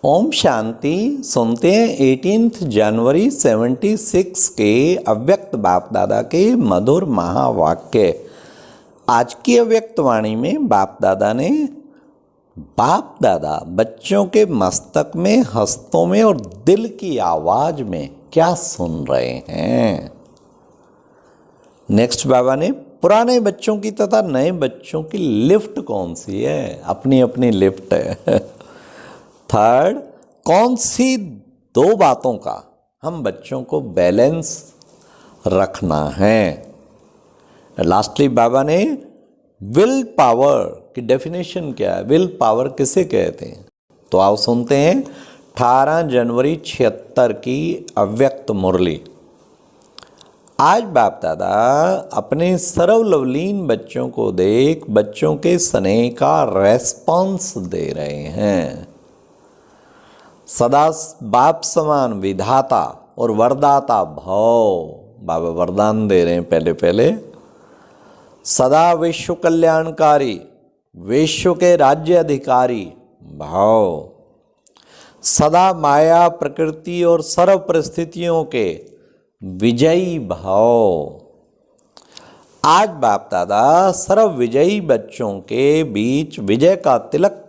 ओम शांति। सुनते हैं 18 जनवरी 76 के अव्यक्त बाप दादा के मधुर महावाक्य। आज की अव्यक्त वाणी में बाप दादा ने बच्चों के मस्तक में, हस्तों में और दिल की आवाज में क्या सुन रहे हैं। नेक्स्ट बाबा ने पुराने बच्चों की तथा नए बच्चों की लिफ्ट कौन सी है, अपनी अपनी लिफ्ट है। थर्ड, कौन सी दो बातों का हम बच्चों को बैलेंस रखना है। लास्टली बाबा ने विल पावर की डेफिनेशन क्या है, विल पावर किसे कहते हैं। तो आओ सुनते हैं 18 जनवरी 76 की अव्यक्त मुरली। आज बाप दादा अपने सर्वलवलीन बच्चों को देख बच्चों के स्नेह का रेस्पॉन्स दे रहे हैं। सदा बाप समान विधाता और वरदाता भव, बाबा वरदान दे रहे हैं पहले सदा विश्व कल्याणकारी, विश्व के राज्य अधिकारी भव, सदा माया प्रकृति और सर्व परिस्थितियों के विजयी भव। आज बाप दादा सर्व विजयी बच्चों के बीच विजय का तिलक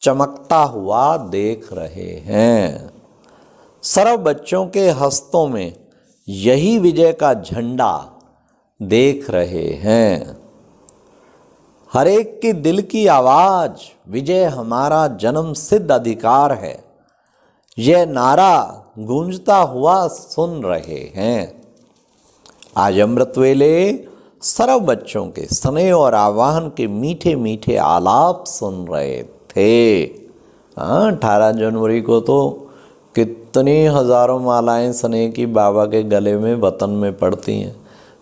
चमकता हुआ देख रहे हैं। सर्व बच्चों के हस्तों में यही विजय का झंडा देख रहे हैं। हर एक के दिल की आवाज, विजय हमारा जन्म सिद्ध अधिकार है, यह नारा गूंजता हुआ सुन रहे हैं। आज अमृत वेले सर्व बच्चों के स्नेह और आह्वान के मीठे मीठे आलाप सुन रहे थे। 18 जनवरी को तो कितनी हजारों मालाएं स्नेह की बाबा के गले में वतन में पड़ती हैं।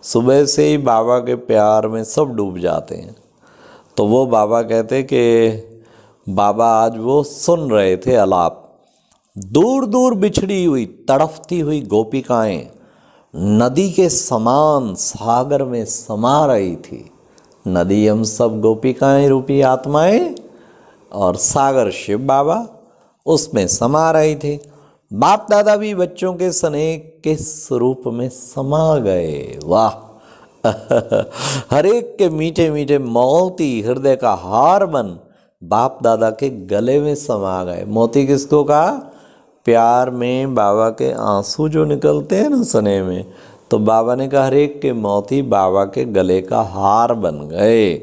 सुबह से ही बाबा के प्यार में सब डूब जाते हैं। तो वो बाबा कहते कि बाबा आज वो सुन रहे थे आलाप। दूर दूर बिछड़ी हुई तड़फती हुई गोपिकाएं नदी के समान सागर में समा रही थी। नदी हम सब गोपिकाएं रूपी आत्माएं और सागर शिव बाबा उसमें समा रही थी। बाप दादा भी बच्चों के स्नेह के स्वरूप में समा गए। वाह! हर एक के मीठे मीठे मोती हृदय का हार बन बाप दादा के गले में समा गए। मोती किसको कहा? प्यार में बाबा के आंसू जो निकलते हैं ना स्नेह में, तो बाबा ने कहा हर एक के मोती बाबा के गले का हार बन गए।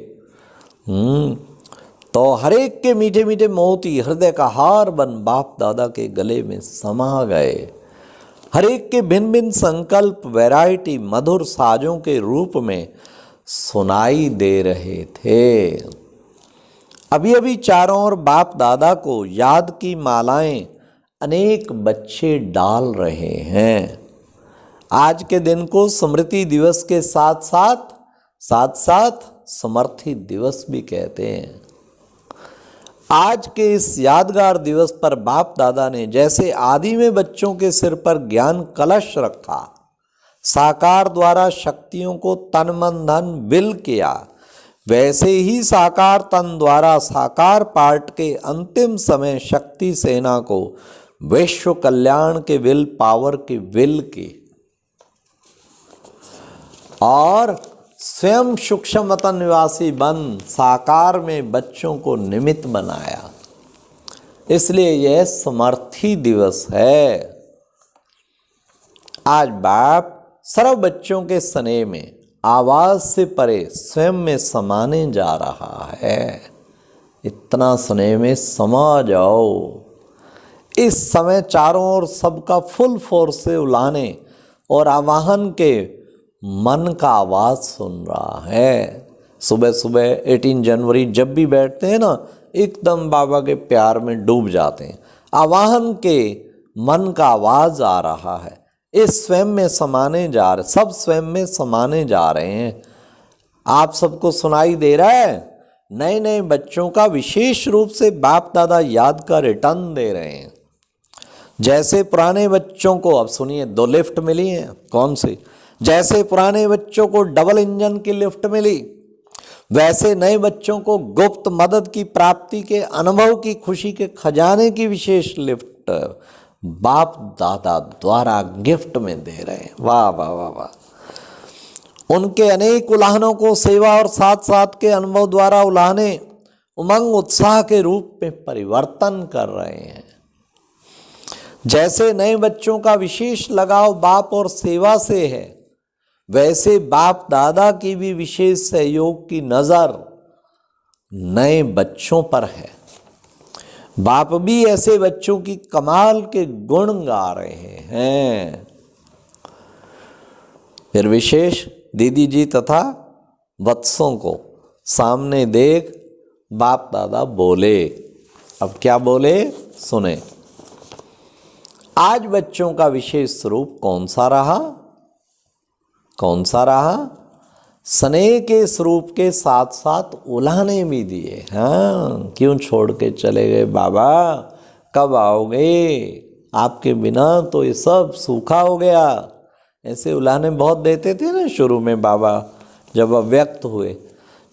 तो हर एक के मीठे मीठे मोती हृदय का हार बन बाप दादा के गले में समा गए। हर एक के भिन्न भिन्न संकल्प वैरायटी मधुर साजों के रूप में सुनाई दे रहे थे। अभी अभी चारों ओर बाप दादा को याद की मालाएं अनेक बच्चे डाल रहे हैं। आज के दिन को स्मृति दिवस के साथ साथ समर्थी दिवस भी कहते हैं। आज के इस यादगार दिवस पर बाप दादा ने जैसे आदि में बच्चों के सिर पर ज्ञान कलश रखा, साकार द्वारा शक्तियों को तन मन धन विल किया, वैसे ही साकार तन द्वारा साकार पार्ट के अंतिम समय शक्ति सेना को विश्व कल्याण के विल पावर की विल की और स्वयं सूक्ष्म वतन निवासी बन साकार में बच्चों को निमित्त बनाया। इसलिए यह समर्थी दिवस है। आज बाप सर्व बच्चों के स्नेह में आवाज से परे स्वयं में समाने जा रहा है। इतना स्नेह में समा जाओ। इस समय चारों ओर सबका फुल फोर्स से उलाने और आवाहन के मन का आवाज सुन रहा है। सुबह सुबह 18 जनवरी जब भी बैठते हैं ना, एकदम बाबा के प्यार में डूब जाते हैं। आवाहन के मन का आवाज आ रहा है। इस स्वयं में समाने जा रहे, सब स्वयं में समाने जा रहे हैं। आप सबको सुनाई दे रहा है। नए नए बच्चों का विशेष रूप से बाप दादा याद का रिटर्न दे रहे हैं। जैसे पुराने बच्चों को, अब सुनिए, 2 लिफ्ट मिली हैं। कौन सी? जैसे पुराने बच्चों को डबल इंजन की लिफ्ट मिली, वैसे नए बच्चों को गुप्त मदद की प्राप्ति के अनुभव की खुशी के खजाने की विशेष लिफ्ट बाप दादा द्वारा गिफ्ट में दे रहे हैं। वाह वाह वाह वाह। उनके अनेक उलाहनों को सेवा और साथ साथ के अनुभव द्वारा उलाहने उमंग उत्साह के रूप में परिवर्तन कर रहे हैं। जैसे नए बच्चों का विशेष लगाव बाप और सेवा से है, वैसे बाप दादा की भी विशेष सहयोग की नजर नए बच्चों पर है। बाप भी ऐसे बच्चों की कमाल के गुण गा रहे हैं। फिर विशेष दीदी जी तथा वत्सों को सामने देख बाप दादा बोले। अब क्या बोले सुने। आज बच्चों का विशेष स्वरूप कौन सा रहा? कौन सा रहा? स्नेह के स्वरूप के साथ साथ उलाहने भी दिए। हाँ, क्यों छोड़ के चले गए बाबा, कब आओगे, आपके बिना तो ये सब सूखा हो गया। ऐसे उलाहने बहुत देते थे ना शुरू में बाबा जब अव्यक्त हुए।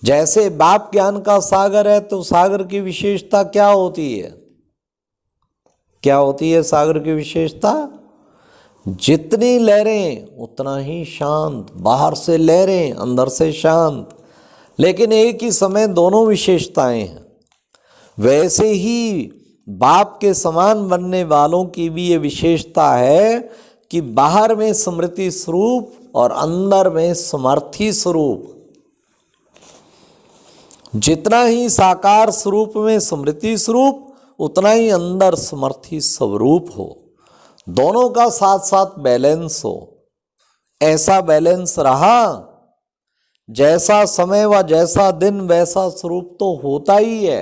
जैसे बाप ज्ञान का सागर है, तो सागर की विशेषता क्या होती है? क्या होती है सागर की विशेषता? जितनी लहरें उतना ही शांत, बाहर से लहरें अंदर से शांत, लेकिन एक ही समय दोनों विशेषताएं हैं। वैसे ही बाप के समान बनने वालों की भी ये विशेषता है कि बाहर में स्मृति स्वरूप और अंदर में समर्थी स्वरूप। जितना ही साकार स्वरूप में स्मृति स्वरूप, उतना ही अंदर समर्थी स्वरूप हो। दोनों का साथ साथ बैलेंस हो। ऐसा बैलेंस रहा, जैसा समय व जैसा दिन वैसा स्वरूप तो होता ही है,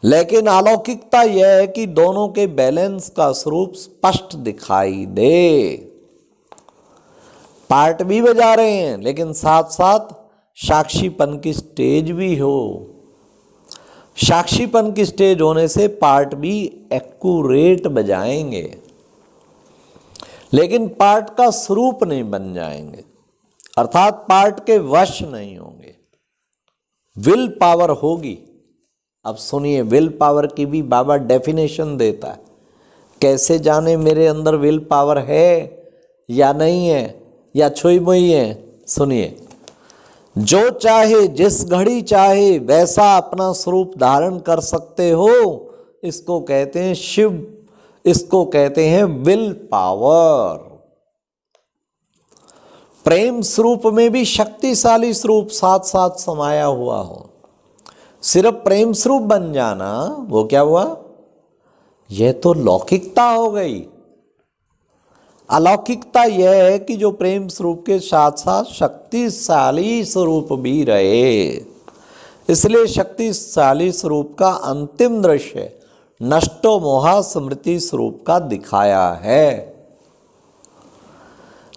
लेकिन अलौकिकता यह है कि दोनों के बैलेंस का स्वरूप स्पष्ट दिखाई दे। पार्ट भी बजा रहे हैं, लेकिन साथ साथ साक्षीपन की स्टेज भी हो। साक्षीपन की स्टेज होने से पार्ट भी एक्यूरेट बजाएंगे, लेकिन पार्ट का स्वरूप नहीं बन जाएंगे, अर्थात पार्ट के वश नहीं होंगे। विल पावर होगी। अब सुनिए, विल पावर की भी बाबा डेफिनेशन देता है। कैसे जाने मेरे अंदर विल पावर है या नहीं है, या छुई मुई है? सुनिए, जो चाहे जिस घड़ी चाहे वैसा अपना स्वरूप धारण कर सकते हो, इसको कहते हैं शिव, इसको कहते हैं विल पावर। प्रेम स्वरूप में भी शक्तिशाली स्वरूप साथ साथ समाया हुआ हो। सिर्फ प्रेम स्वरूप बन जाना, वो क्या हुआ? यह तो लौकिकता हो गई। अलौकिकता यह है कि जो प्रेम स्वरूप के साथ साथ शक्तिशाली स्वरूप भी रहे। इसलिए शक्तिशाली स्वरूप का अंतिम दृश्य नष्टो मोहा स्मृति स्वरूप का दिखाया है।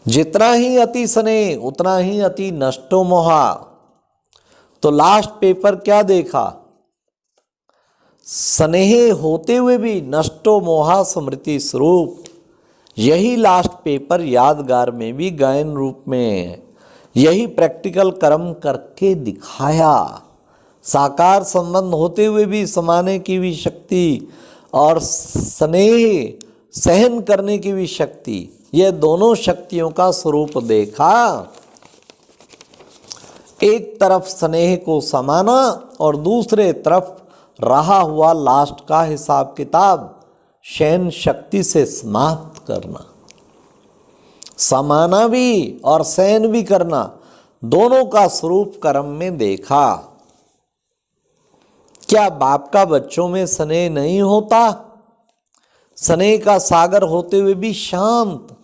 जितना ही अति स्नेह उतना ही अति नष्टो मोहा। तो लास्ट पेपर क्या देखा? स्नेह होते हुए भी नष्टो मोहा स्मृति स्वरूप। यही लास्ट पेपर यादगार में भी गायन रूप में, यही प्रैक्टिकल कर्म करके दिखाया। साकार संबंध होते हुए भी समाने की भी शक्ति और स्नेह सहन करने की भी शक्ति, ये दोनों शक्तियों का स्वरूप देखा। एक तरफ स्नेह को समाना और दूसरे तरफ रहा हुआ लास्ट का हिसाब किताब शयन शक्ति से समाप्त करना। समाना भी और सहन भी करना, दोनों का स्वरूप कर्म में देखा। क्या बाप का बच्चों में स्नेह नहीं होता? स्नेह का सागर होते हुए भी शांत,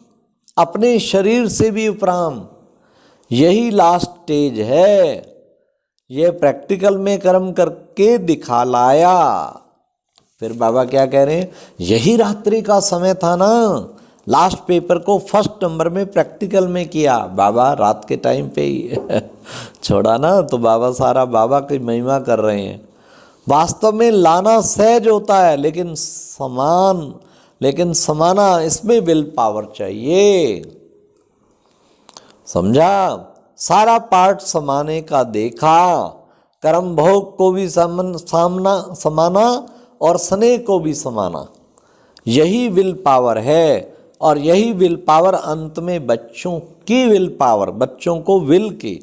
अपने शरीर से भी उपराम। यही लास्ट स्टेज है। यह प्रैक्टिकल में कर्म करके दिखा लाया। फिर बाबा क्या कह रहे हैं? यही रात्रि का समय था ना। लास्ट पेपर को फर्स्ट नंबर में प्रैक्टिकल में किया बाबा, रात के टाइम पे ही छोड़ा ना। तो बाबा सारा बाबा की महिमा कर रहे हैं। वास्तव में लाना सहज होता है, लेकिन समाना इसमें विल पावर चाहिए। समझा? सारा पाठ समाने का देखा, कर्म भोग को भी समाना और स्नेह को भी समाना, यही विल पावर है। और यही विल पावर अंत में बच्चों की विल पावर, बच्चों को विल की।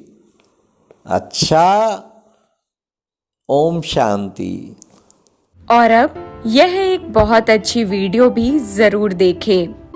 अच्छा, ओम शांति। और अब यह एक बहुत अच्छी वीडियो भी जरूर देखें।